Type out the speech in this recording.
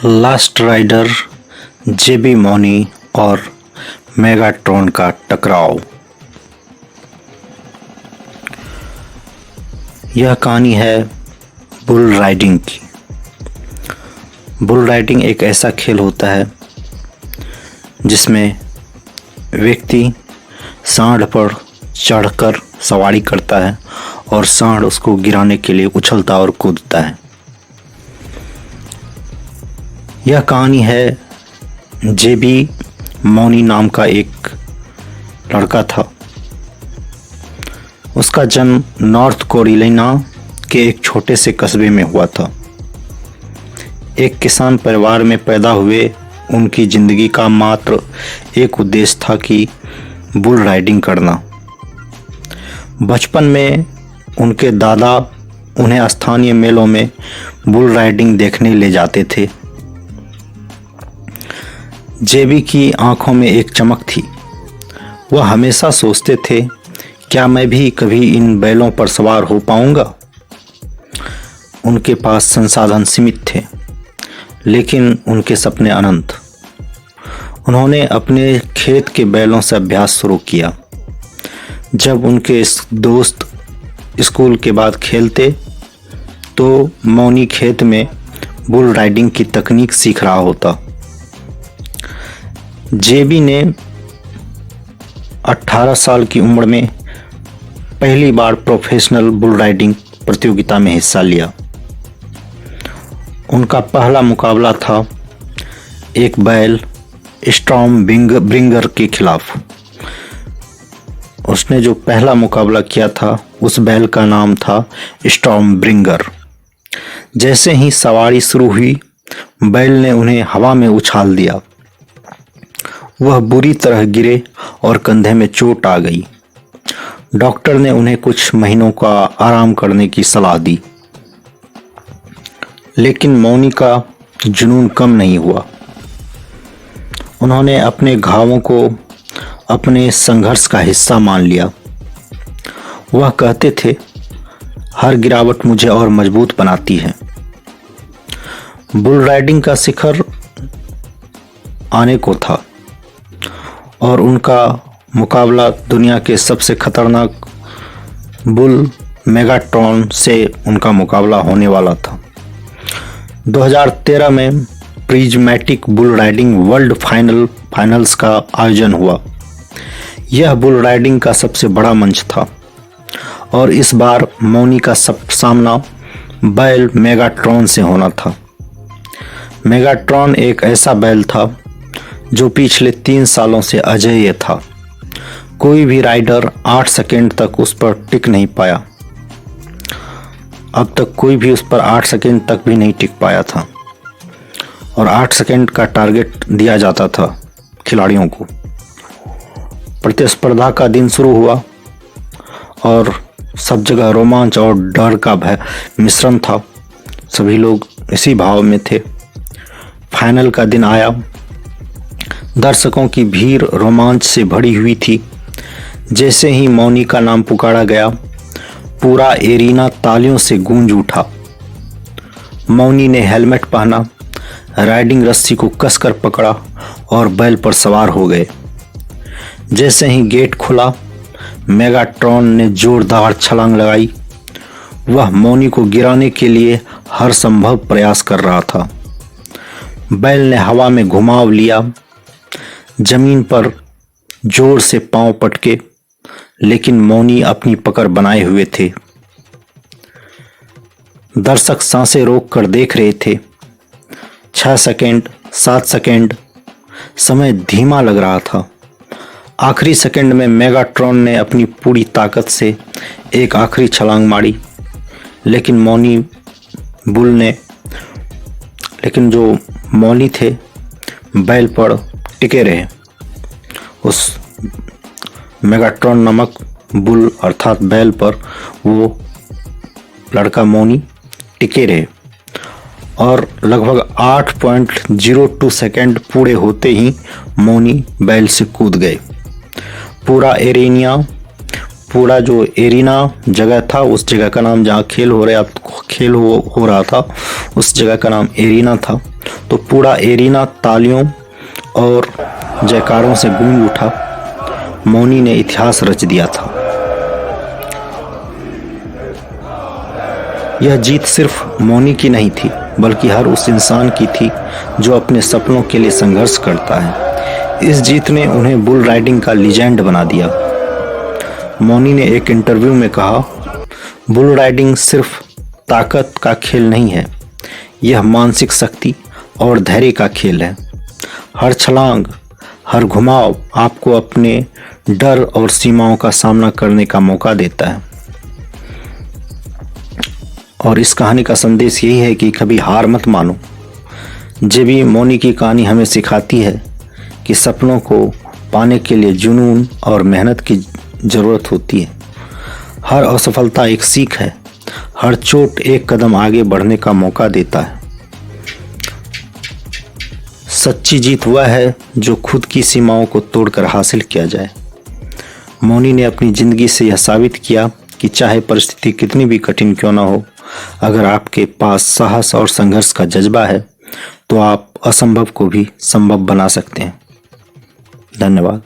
Last rider जेबी मौनी और Megatron का टकराव। यह कहानी है बुल राइडिंग की। बुल राइडिंग एक ऐसा खेल होता है जिसमें व्यक्ति सांड पर चढ़कर सवारी करता है और सांड उसको गिराने के लिए उछलता और कूदता है। यह कहानी है जेबी मौनी नाम का एक लड़का था। उसका जन्म नॉर्थ कैरोलिना के एक छोटे से कस्बे में हुआ था। एक किसान परिवार में पैदा हुए उनकी जिंदगी का मात्र एक उद्देश्य था कि बुल राइडिंग करना। बचपन में उनके दादा उन्हें स्थानीय मेलों में बुल राइडिंग देखने ले जाते थे। जेबी की आंखों में एक चमक थी। वह हमेशा सोचते थे, क्या मैं भी कभी इन बैलों पर सवार हो पाऊंगा। उनके पास संसाधन सीमित थे, लेकिन उनके सपने अनंत। उन्होंने अपने खेत के बैलों से अभ्यास शुरू किया। जब उनके दोस्त स्कूल के बाद खेलते तो मौनी खेत में बुल राइडिंग की तकनीक सीख रहा होता। जेबी ने 18 साल की उम्र में पहली बार प्रोफेशनल बुल राइडिंग प्रतियोगिता में हिस्सा लिया। उनका पहला मुकाबला था एक बैल स्टॉर्म ब्रिंगर के खिलाफ। उसने जो पहला मुकाबला किया था उस बैल का नाम था स्टॉर्म ब्रिंगर। जैसे ही सवारी शुरू हुई, बैल ने उन्हें हवा में उछाल दिया। वह बुरी तरह गिरे और कंधे में चोट आ गई। डॉक्टर ने उन्हें कुछ महीनों का आराम करने की सलाह दी, लेकिन मौनी का जुनून कम नहीं हुआ। उन्होंने अपने घावों को अपने संघर्ष का हिस्सा मान लिया। वह कहते थे, हर गिरावट मुझे और मजबूत बनाती है। बुल राइडिंग का शिखर आने को था और उनका मुकाबला दुनिया के सबसे खतरनाक बुल मेगाट्रॉन से उनका मुकाबला होने वाला था। 2013 में prismatic bull riding world finals का आयोजन हुआ। यह बुल राइडिंग का सबसे बड़ा मंच था और इस बार मौनी का सामना बैल मेगाट्रॉन से होना था। मेगाट्रॉन एक ऐसा बैल था जो पिछले 3 सालों से अजेय था। कोई भी राइडर 8 सेकंड तक उस पर टिक नहीं पाया। अब तक कोई भी उस पर 8 सेकंड तक भी नहीं टिक पाया था और 8 सेकंड का टारगेट दिया जाता था खिलाड़ियों को। प्रतिस्पर्धा का दिन शुरू हुआ और सब जगह रोमांच और डर का भय मिश्रण था। सभी लोग इसी भाव में थे। फाइनल का दिन आया। दर्शकों की भीड़ रोमांच से भरी हुई थी। जैसे ही मौनी का नाम पुकारा गया, पूरा एरिना तालियों से गूंज उठा। मौनी ने हेलमेट पहना, राइडिंग रस्सी को कसकर पकड़ा और बैल पर सवार हो गए। जैसे ही गेट खुला, मेगाट्रॉन ने जोरदार छलांग लगाई। वह मौनी को गिराने के लिए हर संभव प्रयास कर रहा था। बैल ने हवा में घुमाव लिया, जमीन पर जोर से पांव पटके, लेकिन मौनी अपनी पकड़ बनाए हुए थे। दर्शक सांसें रोक कर देख रहे थे। 6 सेकंड, 7 सेकंड, समय धीमा लग रहा था। आखिरी सेकंड में मेगाट्रॉन ने अपनी पूरी ताकत से एक आखिरी छलांग मारी, लेकिन जो मौनी थे बैल पर टिके रहे। उस मेगाट्रॉन नामक बुल अर्थात बैल पर वो लड़का मौनी टिके रहे और लगभग 8.02 सेकंड पूरे होते ही मौनी बैल से कूद गए। पूरा जो एरिना जगह था, उस जगह का नाम जहाँ खेल हो रहा था, उस जगह का नाम एरिना था। तो पूरा एरिना तालियों और जयकारों से गूंज उठा। मौनी ने इतिहास रच दिया था। यह जीत सिर्फ मौनी की नहीं थी, बल्कि हर उस इंसान की थी जो अपने सपनों के लिए संघर्ष करता है। इस जीत ने उन्हें बुल राइडिंग का लीजेंड बना दिया। मौनी ने एक इंटरव्यू में कहा, बुल राइडिंग सिर्फ ताकत का खेल नहीं है, यह मानसिक शक्ति और धैर्य का खेल है। हर छलांग, हर घुमाव आपको अपने डर और सीमाओं का सामना करने का मौका देता है। और इस कहानी का संदेश यही है कि कभी हार मत मानो। जेबी मौनी की कहानी हमें सिखाती है कि सपनों को पाने के लिए जुनून और मेहनत की ज़रूरत होती है। हर असफलता एक सीख है, हर चोट एक कदम आगे बढ़ने का मौका देता है। सच्ची जीत वह है जो खुद की सीमाओं को तोड़कर हासिल किया जाए। मौनी ने अपनी ज़िंदगी से यह साबित किया कि चाहे परिस्थिति कितनी भी कठिन क्यों ना हो, अगर आपके पास साहस और संघर्ष का जज्बा है तो आप असंभव को भी संभव बना सकते हैं। धन्यवाद।